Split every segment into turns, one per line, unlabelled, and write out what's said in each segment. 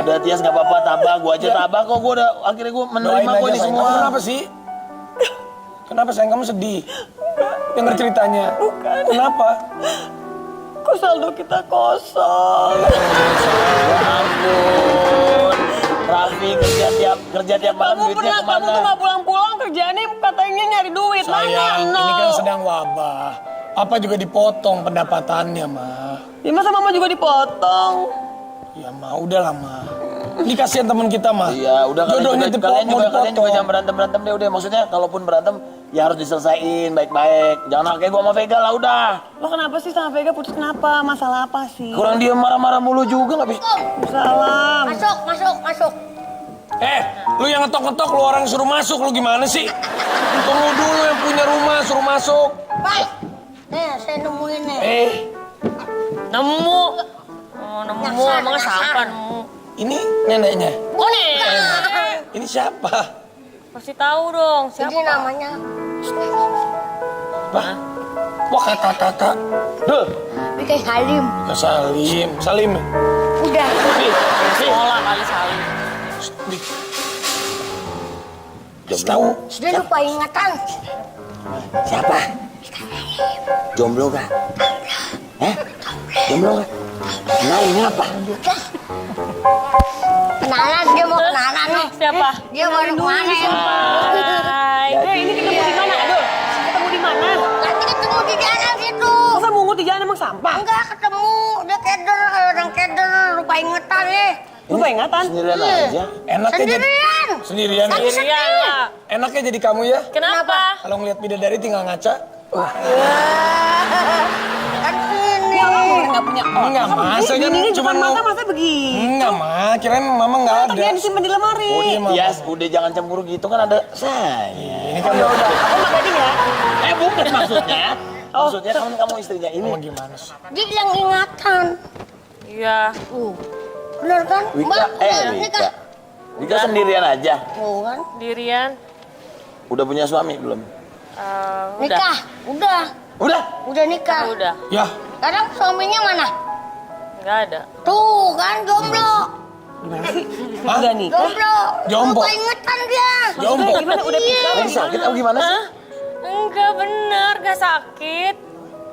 Udah Tias nggak apa-apa, tabah. Gue aja tabah kok. Gue udah akhirnya gue menerima kok ini semua.
Kenapa sih? Kenapa sayang kamu sedih? Dengar ceritanya.
Bukan.
Kenapa?
Kok saldo kita kosong?
Ya ampun. Raffi kerja tiap malam duitnya kemana?
Kamu tuh nggak pulang-pulang kerjaannya katanya nyari duit.
Sayang,
Mana?
ini kan sedang wabah. Apa juga dipotong pendapatannya, Ma.
Ya masa mama juga dipotong?
Ya, Ma, udahlah, Ma. Ini kasihan teman kita, Ma.
Iya, udah
Jodohnya
kalian juga
dipotong.
jangan berantem deh udah. Maksudnya kalaupun berantem ya harus diselesain baik-baik. Jangan kayak gue sama Vega lah udah.
Lo kenapa sih sama Vega putus kenapa? Masalah apa sih?
Kurang dia marah-marah mulu juga nggak bisa.
Salam.
Masuk.
Lu yang ngetok-ngetok, lu orang suruh masuk, lu gimana sih? Tunggu dulu yang punya rumah, suruh masuk.
Baik. Nih, saya nemuin nih.
Nemu. Oh, nemu. Emang siapa nemu?
Ini neneknya.
Oh, nih.
Ini siapa?
Pasti tahu dong. Siapa?
Jadi namanya
Wah, kakak.
Duh,
Bika Halim.
Ya, Salim.
Udah.
Sekolah kali saling.
Tahu?
Sudah lupa ingatan.
siapa? Jomblo gak? Jomblo gak? Kenalin apa?
Kenalan, dia mau kenalan nih.
Siapa?
Dia baru kemarin.
Hai.
Ini ketemu di mana? Aduh, ketemu di mana?
Nanti ketemu di jalan situ.
Masa mungut di jalan emang sampah?
Enggak ketemu, dia keder, orang keder, lupa ingatan nih.
Lupa ingatan?
Sendirian aja.
Enaknya jadi
Sendirian.
Sendirian lah.
enaknya jadi kamu ya.
Kenapa?
Kalau ngeliat bidadari tinggal ngaca.
Kan ini.
Ya orang nggak punya otak.
Enggak, Mas. Saya
Ini
cuma
depan
mau.
mata masa begini.
Enggak, Ma. Kirain Mama nggak ada.
Otaknya disimpan di lemari.
Oh, dia Mama.
Tias, udah jangan cemburu gitu kan ada saya.
Ini kan
Udah, aku nggak tadi ya.
Bukan maksudnya. Maksudnya kamu istrinya ini.
Ngomong gimana sih?
Dia yang ingatan.
Iya.
Bener kan?
Wika,
Nikah.
Wika sendirian aja.
Oh kan?
Dirian.
Udah punya suami belum?
Udah.
Nikah. Udah.
Udah?
Nikah.
Udah.
Ya,
Sekarang suaminya mana?
Nggak ada.
Tuh kan jomblo.
Udah nikah.
Jompo.
Lupa ingatan dia.
Jompo.
Gimana udah pisah?
Lagi sakit atau gimana sih?
Enggak bener, nggak sakit.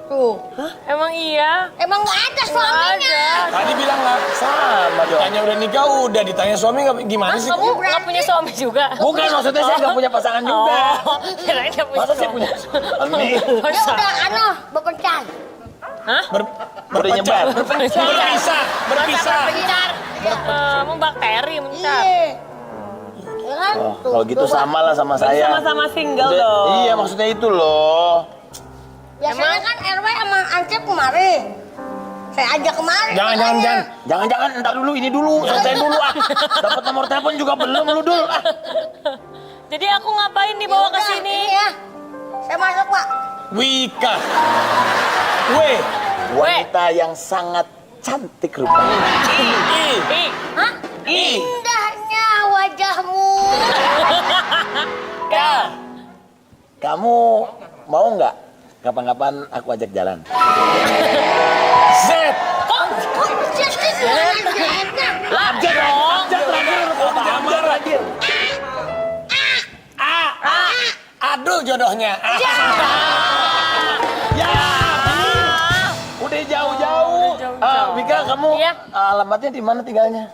Tuh.
Emang iya.
Emang nggak ada suaminya.
Tadi bilang nggak.
Sama dong.
Tanya udah nikah, udah ditanya suami nggak gimana sih?
Kamu nggak punya suami juga?
Bukan, maksudnya saya nggak punya pasangan juga.
Oh, kirain nggak punya
Masa saya
suami.
punya suami?
Dia udah berpencar.
Hah?
Udah nyebar.
Berpisah.
Berpencar.
Emang bakteri mencar.
Iya. Ya kan?
Oh,
Tuh,
kalau gitu
coba.
sama lah sama saya.
Sama-sama single
Udah-
dong.
Iya, maksudnya itu loh.
Biasanya kan RW sama Ansep kemari. Saya ajak kemari.
Jangan.
Jangan-jangan entar dulu, ini dulu, selesai dulu ah. Dapat nomor telepon juga belum lu dulu ah.
Jadi aku ngapain dibawa ke sini?
Ya. Saya masuk, Pak.
Wika.
Wanita yang sangat cantik rupanya.
Ih,
Hah? Indahnya wajahmu.
Kamu mau nggak kapan-kapan aku ajak jalan?
Z.
Kok jadi aja?
Ajak dong. Jangan marah.
Aduh jodohnya.
Ya. Udah jauh-jauh. Wika, kamu
Iya.
alamatnya di mana tinggalnya?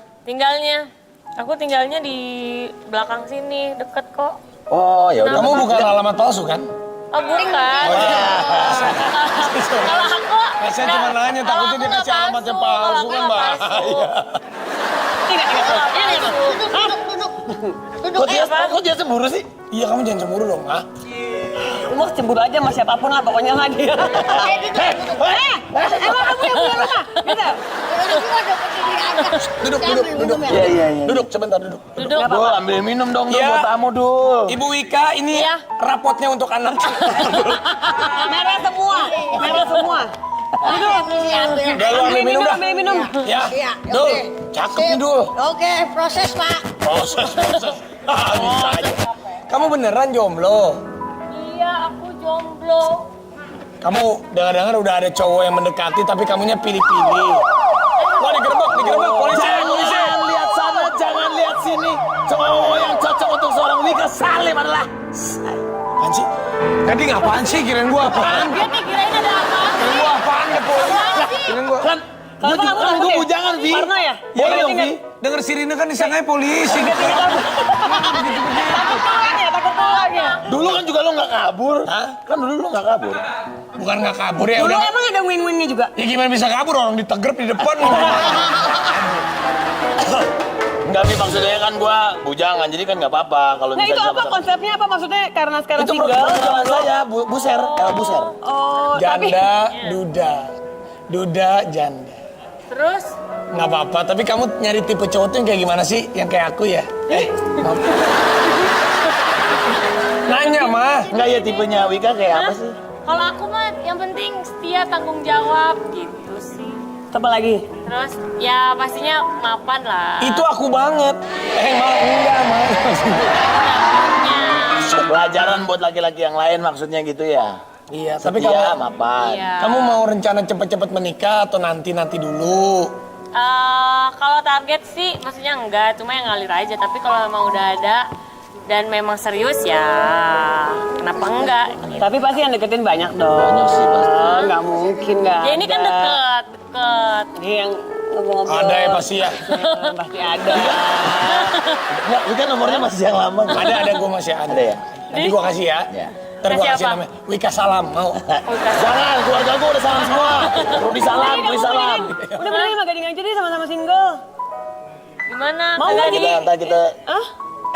Aku tinggalnya di belakang sini, deket kok.
Oh, ya udah.
Kamu bukan alamat palsu kan?
Oh bukan. Kalau aku,
Saya cuma nanya, takutnya dia kasih alamatnya palsu kan bahaya.
Kok dia cemburu sih?
Iya, kamu jangan cemburu dong, ah.
Lu mau cemburu aja sama siapapun lah pokoknya lah dia. Emang kamu yang punya rumah? Gitu?
Duduk.
Iya.
Duduk, sebentar duduk.
duduk.
Dul, ambil minum dong, Dul,
Iya.
buat tamu, Dul.
Ibu Wika, ini
Iya.
rapotnya untuk anak.
Merah semua.
Udah lu ambil minum dah.
Ambil minum.
Ya,
Iya,
Dul,
oke.
cakep nih Dul.
Oke, proses, Pak.
Proses. Bisa aja. Kamu beneran jomblo?
Iya, aku jomblo.
Kamu dengar-dengar udah ada cowok yang mendekati tapi kamunya pilih-pilih. Wah, digerebek, polisi.
Lihat sana. Wika Salim adalah
Apaan sih? Tadi ngapaan sih? Kirain gua apaan?
Dia nih kirain ada apa?
Kirain gua apaan deh, Poli? Kirain gua...
kan
Kenapa
gue
kamu
juga
takut
gue
ya?
bujangan, Vi.
Parno ya?
Boleh dong, Vi.
Dengar sirine kan disangkanya polisi.
Takut pulang ya?
Dulu kan juga lo nggak kabur. Kan dulu lo nggak kabur.
Bukan nggak kabur ya
Dulu
udah.
emang ada win-winnya juga?
Ya gimana bisa kabur orang ditegrep di depan.
Enggak, Vi, maksudnya kan gue bujangan, jadi kan nggak apa-apa. Kalau
Nah itu
misalnya
apa konsepnya apa? Maksudnya karena sekarang
Itu
single?
perkenalan saya, buser.
Oh, tapi...
Janda, duda. Duda, janda.
Terus
Nggak apa-apa, tapi kamu nyari tipe cowok tuh yang kayak gimana sih? Yang kayak aku ya? Maaf. Nanya, mah.
Enggak ya tipenya Wika kayak apa sih?
kalau aku mah yang penting setia, tanggung jawab gitu sih.
Apa lagi?
Terus ya pastinya mapan lah.
Itu aku banget. Enggak, mah.
Pelajaran buat laki-laki yang lain maksudnya gitu ya?
Iya, tapi
Setia,
kalau
mapan.
Iya.
kamu mau rencana cepet-cepet menikah atau nanti dulu?
Kalau target sih maksudnya enggak, cuma yang ngalir aja. Tapi kalau emang udah ada dan memang serius ya kenapa enggak?
Tapi pasti yang deketin banyak dong.
Banyak sih pasti.
Nggak mungkin nggak
Ya ini kan
ada.
deket.
Ini yang ngobrol-ngobrol.
Ada ya pasti ya.
Pasti ada.
Enggak, Wika nomornya masih yang lama.
Ada gue masih ada.
Ada ya?
Nanti gue kasih ya.
Ya.
Ntar gue
Kasih
kasih
apa?
namanya Wika Salam, mau?
Jangan, keluarga gue udah salam semua. Rudi salam, Rudi salam.
Udah bener sama gading aja deh sama-sama single.
Gimana?
Mau nggak jadi?
Ntar kita
Hah?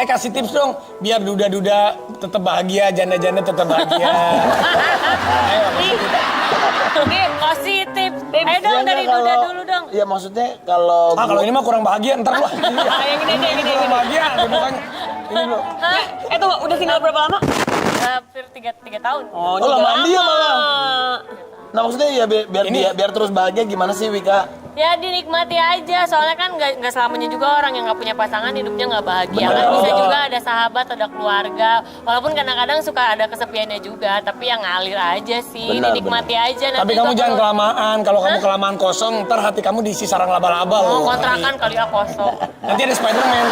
Kasih tips dong, biar duda-duda tetap bahagia, janda-janda tetap bahagia. Ayo, kasih tips.
Kasih tips. Ayo dong
Iya,
dari
nggak,
Duda
kalau-
dulu dong.
Iya maksudnya kalau
Kalau ini mah kurang bahagia, ntar lu.
Yang ini aja, yang ini.
Kurang bahagia, dia bukannya. Ini dulu.
Tunggu, udah single berapa lama?
Hampir 3 tahun.
Oh, lamaan dia malah. Nah maksudnya ya biar terus bahagia gimana sih Wika?
Ya dinikmati aja, soalnya kan nggak selamanya juga orang yang nggak punya pasangan hidupnya nggak bahagia kan.
Bener.
Bisa juga ada sahabat, ada keluarga. Walaupun kadang-kadang suka ada kesepiannya juga, tapi yang ngalir aja sih,
Benar,
dinikmati aja. Nanti
Tapi kamu
juga
jangan
kalau-
kelamaan, kalau kamu kelamaan kosong, ntar hati kamu diisi sarang laba-laba
Oh,
loh.
kontrakan kali ya kosong.
Nanti ada Spiderman.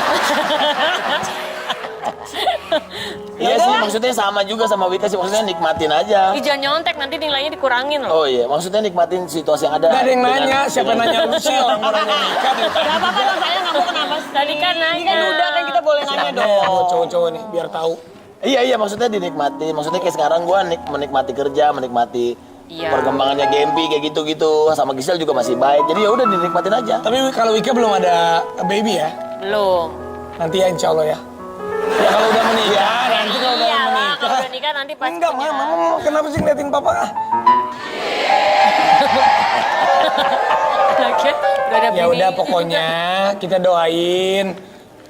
Iya sih maksudnya sama juga sama Wika sih, maksudnya nikmatin aja.
Ih, jangan nyontek, nanti nilainya dikurangin loh.
Oh iya, maksudnya nikmatin situasi yang ada.
Gak ada yang
dengan-
nanya, siapa yang nanya lu sih orang-orang yang nikah dari tadi.
Gak apa-apa lah, saya nggak mau kenapa sih.
Tadi kan
Ini kan
nanya.
udah kan kita boleh nanya
Ada
dong.
buat cowok-cowok nih, biar tahu.
Iya maksudnya dinikmatin. Maksudnya kayak sekarang gua menikmati kerja, menikmati
Iya.
perkembangannya Gempi kayak gitu-gitu. Sama Gisel juga masih baik. Jadi ya udah dinikmatin aja.
Tapi kalau Wika belum ada baby ya,
Belum.
nanti ya insya Allah ya. Ya kalau udah menikah, nanti kalau udah
Iya lah,
menikah.
kalau udah nikah nanti pasti
Enggak,
punya.
mama, kenapa sih ngeliatin papa?
Lagi, udah ada
Ya
bini.
udah pokoknya kita doain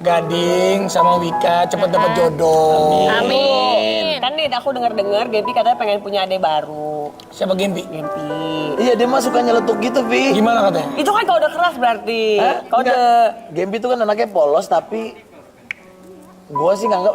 Gading sama Wika cepet dapet jodoh.
Amin.
Kan nih aku denger-dengar Gempi katanya pengen punya adik baru.
Siapa Gempi?
Gempi.
Iya dia mah suka nyeletuk gitu, Vi.
Gimana katanya?
Itu kan kode keras berarti. Kode.
Gempi tuh kan anaknya polos tapi gua sih nganggap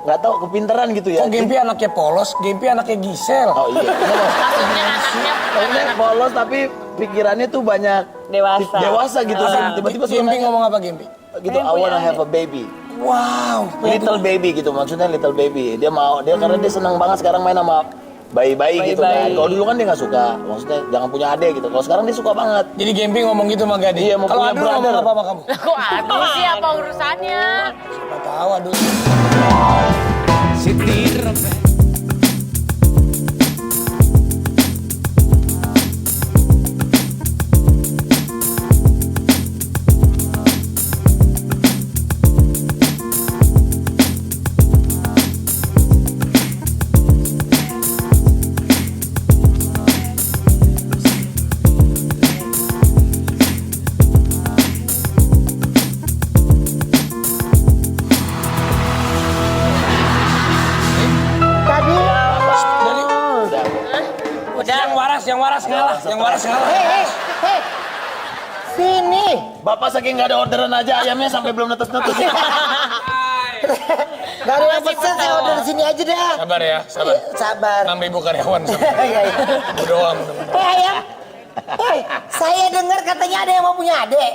nggak tahu kepintaran gitu ya.
Kok Gempi anaknya polos, Gempi anaknya Gisel.
Oh iya.
Maksudnya anaknya
Maksudnya polos tapi pikirannya tuh banyak
Dewasa.
dewasa gitu sih. Tiba-tiba suka
Gempi
nanya
ngomong apa Gempi?
gitu, I wanna have a baby.
Wow.
Little baby gitu, maksudnya little baby. Dia mau, karena dia senang banget sekarang main sama bayi-bayi gitu kan.
Bayi-bayi.
Kalau dulu kan dia nggak suka, maksudnya jangan punya adik gitu. Kalau sekarang dia suka banget.
Jadi Gempi ngomong gitu sama Gading.
Iya, mau
Kalau
punya
Adul ngomong
brother.
apa sama kamu?
Kok aduh sih apa urusannya?
Siapa tahu Adul. Dari
Udah.
yang waras ngalah, yang waras ngalah.
Sini. Bapak saking nggak ada orderan aja ayamnya sampai belum netes-netes.
Gak ada yang pesen, saya order di sini aja dah.
Sabar ya, sabar.
Sabar.
6.000 karyawan.
Iya, iya.
Berdoa
Ayam. Saya dengar katanya ada yang mau punya adik.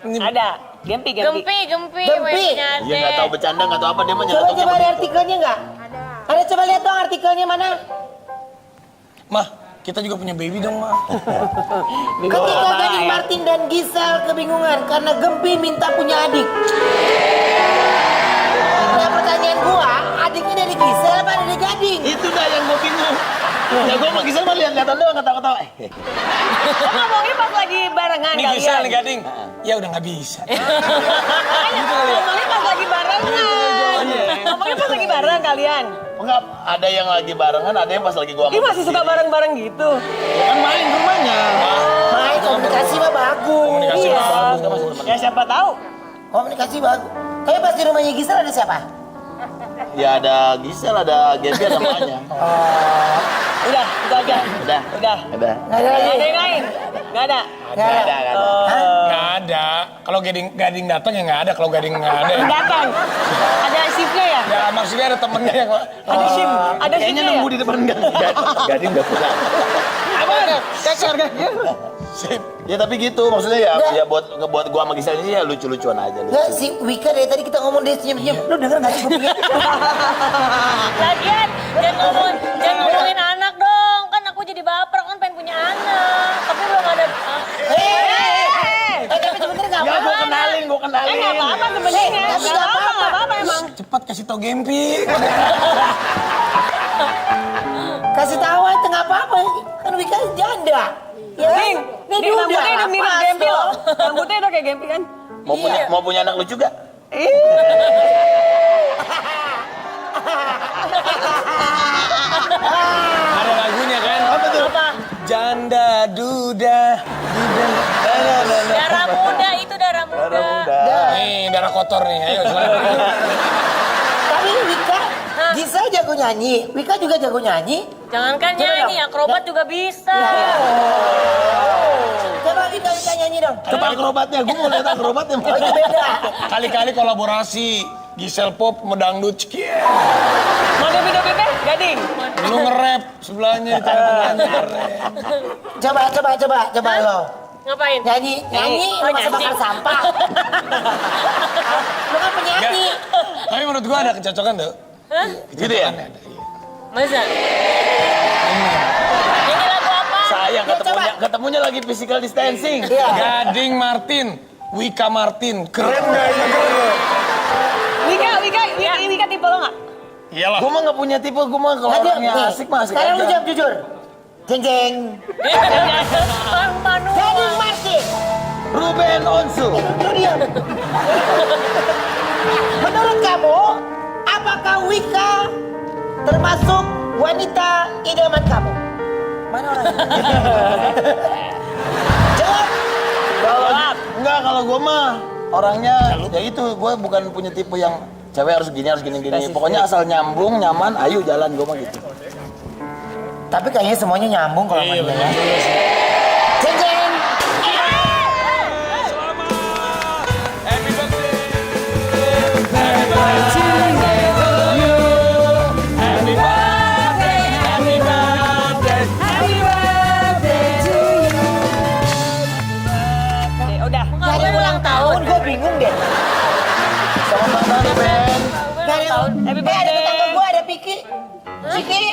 Ada. Gempi.
Gempi,
Gempi?
punya
Iya nggak tahu bercanda nggak tahu apa dia mah
Coba
nyeletuknya
ada
begitu.
artikelnya nggak? Ada coba lihat dong artikelnya mana?
Mah, kita juga punya baby dong, Mah.
Ketika Gading Martin dan Gisel kebingungan karena Gempi minta punya adik. Nah pertanyaan gua, adiknya dari Gisel apa dari Gading?
Itu dah yang gue bingung. Ya gue mau Gisel mah lihat-lihatan doang ketawa-ketawa.
Oh, ngomongnya pas lagi barengan
Ini
kalian.
Gisel nih, Gading. Ya udah nggak bisa.
Ngomongnya pas lagi barengan. Ngomongnya pas lagi bareng kalian.
Enggak, ada yang lagi barengan, ada yang pas lagi gue
Ih masih suka bareng-bareng gitu.
kan main ke rumahnya.
Main komunikasi mah bagus.
Komunikasi
Iya.
Bagus kan masih teman.
Ya siapa tahu.
Komunikasi bagus. Kayak pas di rumahnya Gisel ada siapa?
Ya ada Gisel, ada Gempi, ada mamanya.
Udah, itu aja.
Udah.
Udah.
Ada.
Nggak ada
Nggak
lagi.
ada yang lain? Nggak ada?
Nggak ada.
Nggak ada. Kalau Gading datang ya nggak ada. Kalau Gading nggak ada.
Yang datang. Ada shiftnya ya?
Ya maksudnya ada temennya yang
Ada shift. Ada
Kayaknya
shiftnya ya?
nunggu di depan Gading udah pulang.
apa ada? Keker kan?
Sip. Ya tapi gitu maksudnya ya buat gua sama Gisel ini ya lucu-lucuan aja.
Nggak, si Wika dari tadi kita ngomong dia senyum-senyum. Lu denger nggak sih ngomongnya?
Lagian, jangan ngomongin anak dong. Kan aku jadi baper, kan pengen punya anak. Tapi belum ada...
Tapi sebenernya nggak
Ya
apa-apa.
gua kenalin.
Nggak apa-apa sebenarnya.
Tapi
Nggak apa-apa emang.
Cepat kasih tau Gempi.
Kasih tahu aja nggak apa-apa. Kan Wika janda. Ya kan? Dia duda.
Rambutnya udah mirip
Pas
Gempi loh.
dong.
Rambutnya udah kayak Gempi kan?
Mau punya anak lucu gak?
Ada lagunya kan?
Apa tuh?
Janda duda.
Darah muda itu darah muda.
Nih darah kotor nih. Ayo silakan.
Tapi Wika, Gisel jago nyanyi. Wika juga jago nyanyi.
Jangankan nyanyi, akrobat juga bisa.
Coba Wika nyanyi dong.
Coba akrobatnya, gua mau lihat akrobatnya.
Oh itu beda.
Kali-kali kolaborasi. Gisel Pop medangdut.
Mau Bebe? Gading.
Lu nge-rap sebelahnya di tengah-tengahnya nge-rap.
Coba lo.
Ngapain?
Nyanyi
Oh,
masa bakar
nyanyi.
sampah. Lu kan penyanyi.
Tapi menurut gua ada kecocokan tuh.
Hah?
Gitu ya?
Ada, iya.
Masa? Ini lagu apa?
Sayang
Ya,
ketemunya lagi physical distancing.
Iya.
Gading Martin, Wika Martin. Keren gak ini?
Wika tipe lo nggak?
Iyalah.
Gua mah nggak punya tipe, gua mah kalau
Nah,
orangnya
nih,
asik mah asik
sekarang lu
aja.
jawab jujur. Jeng jeng.
Bang Manual.
Gading Martin.
Ruben Onsu.
Lu diam. Menurut kamu, apakah Wika termasuk wanita idaman kamu? Mana orangnya? Jawab.
Kalau gua mah orangnya ya itu, gua bukan punya tipe yang cewek harus gini gini. Pokoknya asal nyambung, nyaman, ayo jalan gua mah gitu.
Tapi kayaknya semuanya nyambung kalau sama dia ya. Jeng jeng.
Happy birthday.
Udah.
Gak ada ulang tahun, gue bingung deh.
Selamat hari Ben.
Gak ada tahun.
Happy
Ada
birthday.
tetangga gue, ada Piki. Piki.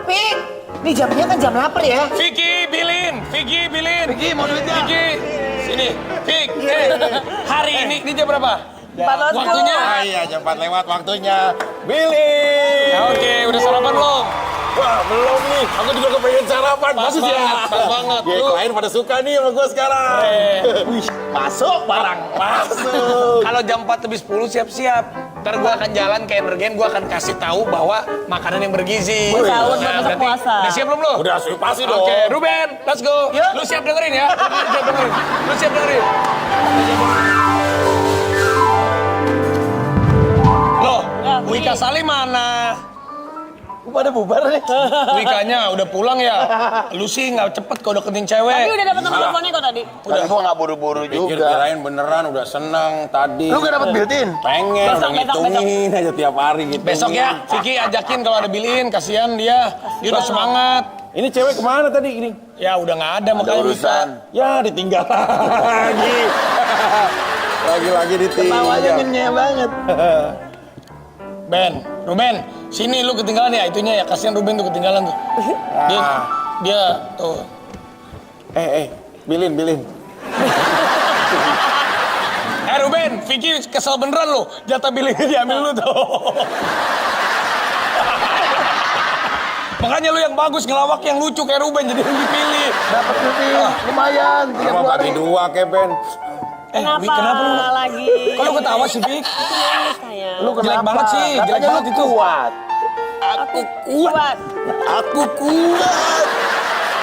Pik. Ini jamnya kan jam lapar ya.
Vicky Bilin.
Vicky, mau duitnya?
Vicky, sini. Vick, hari ini jam berapa?
4:10.
Waktunya?
Iya, jam 4 lewat waktunya. Billy.
Oke, udah sarapan belum?
Wah, belum nih. Aku juga kepengen sarapan.
Pas
Bagus ya.
banget, pas banget.
Ya,
Lu-
klien pada suka nih sama gue sekarang.
Wih, masuk barang.
Masuk.
Kalau jam 4 lebih 10 siap-siap. Ntar gua akan jalan ke Energen, gua akan kasih tahu bahwa makanan yang bergizi.
Buat sahur, buat buka
berarti
puasa.
udah siap belum lu?
Udah pasti dong.
Oke, Ruben, let's go. Lu siap dengerin ya? Lu siap dengerin. Lu siap dengerin. Loh, Wika Salim mana?
Gua pada bubar nih.
Wikanya udah pulang ya? Lu sih nggak cepet kalau udah keting cewek.
Tapi udah dapat nomor teleponnya kok tadi.
Udah gua nggak buru-buru juga.
Kirain beneran udah seneng tadi.
Lu gak dapet built-in?
Pengen,
Besok,
udah ngitungin aja tiap hari gitu.
Besok ya, Vicky ajakin kalau ada Bilin, kasihan dia udah semangat.
Ini cewek kemana tadi ini?
Ya udah nggak ada makanya
urusan.
Ya ditinggal lagi. Lagi-lagi
Tawanya
ditinggal.
ngenyeh banget.
Ben, Ruben, sini lu ketinggalan ya itunya ya, kasihan Ruben tuh ketinggalan tuh. Dia tuh.
Bilin.
Ruben, Vicky kesel beneran lu, jatah bilingnya diambil lu tuh. Makanya lu yang bagus ngelawak yang lucu kayak Ruben jadi yang dipilih.
Dapat cuti lumayan 30
Sama
hari.
bagi 2 ke Ben.
Kenapa,
Kenapa lu?
lagi?
Kalau lu ketawa sih, Vic?
Sayang.
Lu
Jelek
kenapa?
banget sih, jelek
Katanya
banget
lu
itu.
kuat.
Aku kuat. Aku kuat.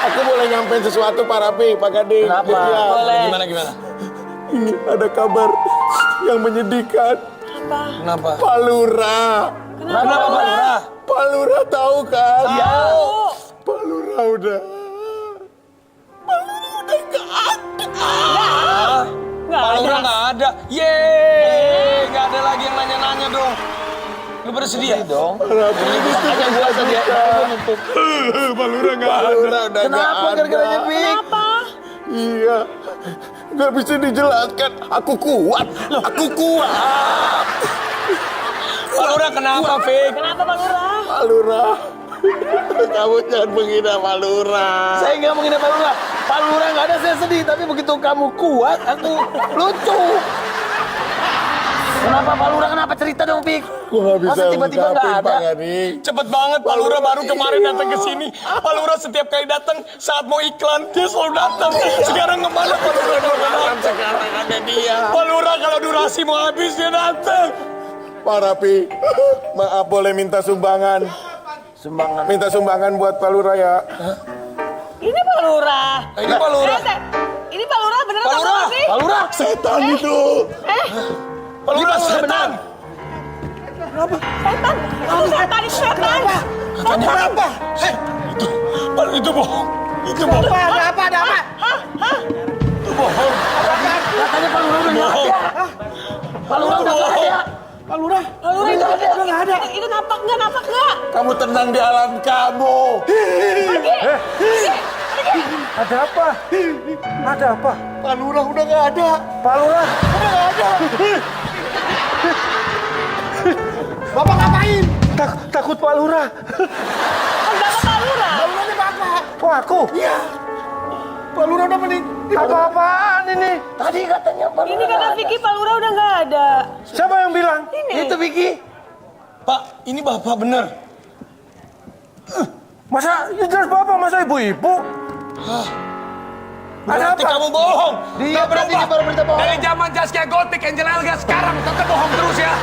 Aku boleh nyampein sesuatu Pak Rapi, Pak Gading.
Kenapa?
Iya.
Boleh.
Gimana?
Ini ada kabar yang menyedihkan.
Kenapa?
Pak Lurah.
Kenapa Pak Lurah?
Pak Lurah tahu kan?
Tahu.
Pak Lurah udah. Pak Lurah udah gak ada.
Pak Lurah nggak ada. Yeay, nggak ada lagi yang nanya-nanya dong. Lu pada sedih ya?
Dong.
Makanya
gua sedih, gua nutup.
Pak Lurah nggak ada. Pak Lurah udah
Kenapa gara-garanya Pik?
Iya. Nggak bisa dijelaskan. Aku kuat. Aku kuat.
Pak Lurah kenapa, Vic?
Kenapa Pak Lurah?
Pak Lurah. Kamu jangan menghina Pak Lurah.
Saya nggak menghina Pak Lurah. Pak Lurah nggak ada, saya sedih. Tapi begitu kamu kuat, aku lucu. Kenapa Pak Lurah? Kenapa cerita dong, Pik?
Gua nggak bisa
Masa tiba-tiba nggak
ungkapin,
ada?
Pak Gading.
Cepet banget Pak Lurah baru kemarin datang ke sini. Pak Lurah setiap kali datang saat mau iklan dia selalu datang. Sekarang kemana Pak Lurah?
Sekarang ada dia.
Pak Lurah kalau durasi mau habis dia datang.
Pak Rapi, maaf boleh minta sumbangan.
Sumbangan.
Minta sumbangan buat Pak Lurah ya.
Ini Pak Lurah.
Ini Pak Lurah.
Ini Pak Lurah beneran
Pak
apa
Lurah.
sih?
Pak Lurah.
Setan itu.
Pak Lurah setan.
Setan. Itu setan, itu setan.
Katanya apa? Itu, Pak, itu bohong. Itu bohong.
Ada apa?
Itu bohong.
Katanya Pak Lurah udah nggak
Bohong.
ada. Pak Lurah udah nggak ada.
Pak Lurah.
Pak Lurah itu udah nggak ada. Itu napak nggak?
Kamu tenang di alam kamu.
Ada apa? Ada apa?
Pak Lurah udah nggak ada.
Pak Lurah.
Udah nggak ada.
Bapak ngapain? Takut Pak Lurah.
Bapak Pak Lurah.
Pak Lurah ini Bapak. Oh aku? Iya.
Pak Lurah udah meninggal.
Apa-apaan ini?
Tadi katanya Pak Lurah.
Ini kata Vicky Pak Lurah udah nggak ada.
Siapa yang bilang?
Itu Vicky.
Pak, ini Bapak bener.
Masa ini jelas Bapak, masa ibu-ibu? Ada
Berarti
apa?
kamu bohong.
Dia
Nggak
berarti
berubah.
dia baru berita bohong.
Dari zaman Zaskia Gotik, Angel Elga sekarang tetap bohong terus ya.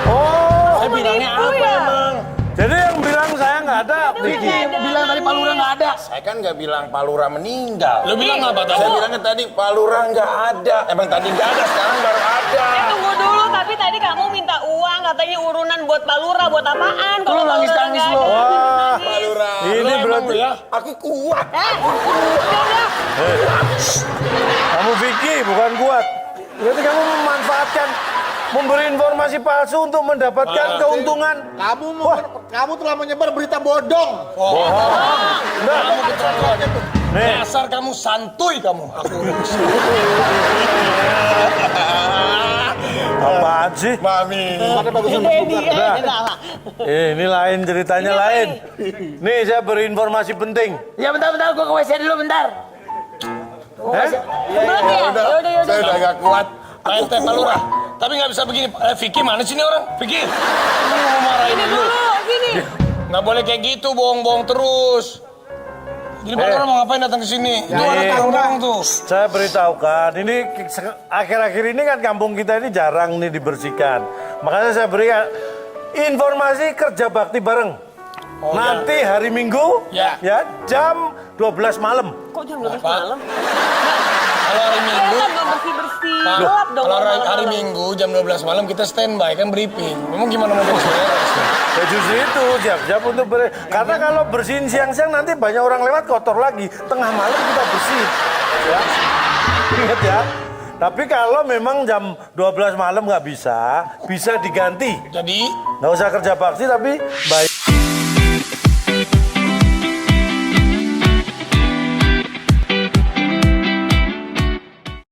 Oh,
Saya bilangnya apa emang?
jadi yang bilang saya nggak ada.
Vicky bilang tadi Pak Lurah nggak ada.
Saya kan nggak bilang Pak Lurah meninggal.
Lu bilang apa tadi?
Saya bilangnya tadi Pak Lurah nggak ada. Emang tadi nggak ada, sekarang baru ada.
Tunggu dulu, tapi tadi kamu minta uang katanya urunan buat Pak Lurah, buat apaan? Kalau Pak Lurah
nangis-nangis
nggak
lo.
ada.
Wah,
Pak Lurah.
ini
Lu emang
berarti
lu ya.
Aku kuat.
Udah.
kamu Vicky bukan kuat. Berarti kamu memanfaatkan, memberi informasi palsu untuk mendapatkan keuntungan.
Kamu telah menyebar berita bodong.
Kamu keterlaluan.
Nih.
Dasar kamu santuy kamu. Aku
Apaan sih?
Mami.
Ini lain ceritanya lain. Nih saya beri informasi penting.
Ya bentar, gua ke WC dulu bentar.
Berarti ya? Yaudah.
Saya udah gak kuat.
PLT Pak Lurah. Tapi nggak bisa begini. Vicky mana sih ini orang? Vicky. Kamu mau marahin dulu.
Sini.
Nggak boleh kayak gitu, bohong-bohong terus. Jadi Pak Lurah mau ngapain datang ke sini? Itu anak bohong tuh.
Saya beritahukan, ini akhir-akhir ini kan kampung kita ini jarang nih dibersihkan. Makanya saya berikan informasi kerja bakti bareng. Nanti hari Minggu
Ya.
jam 12 malam.
Kok jam 12
Pak.
malam?
Kalau hari Minggu,
Kan belum bersih-bersih.
Pak,
Gelap dong.
kalau hari
malam-malam.
Minggu jam 12 malam kita standby kan briefing. Memang gimana mau beres?
Ya justru itu siap-siap untuk karena kalau bersihin siang-siang nanti banyak orang lewat kotor lagi. Tengah malam kita bersih. Ya. Ingat ya. Tapi kalau memang jam 12 malam nggak bisa diganti.
Jadi
Nggak usah kerja bakti tapi bayar.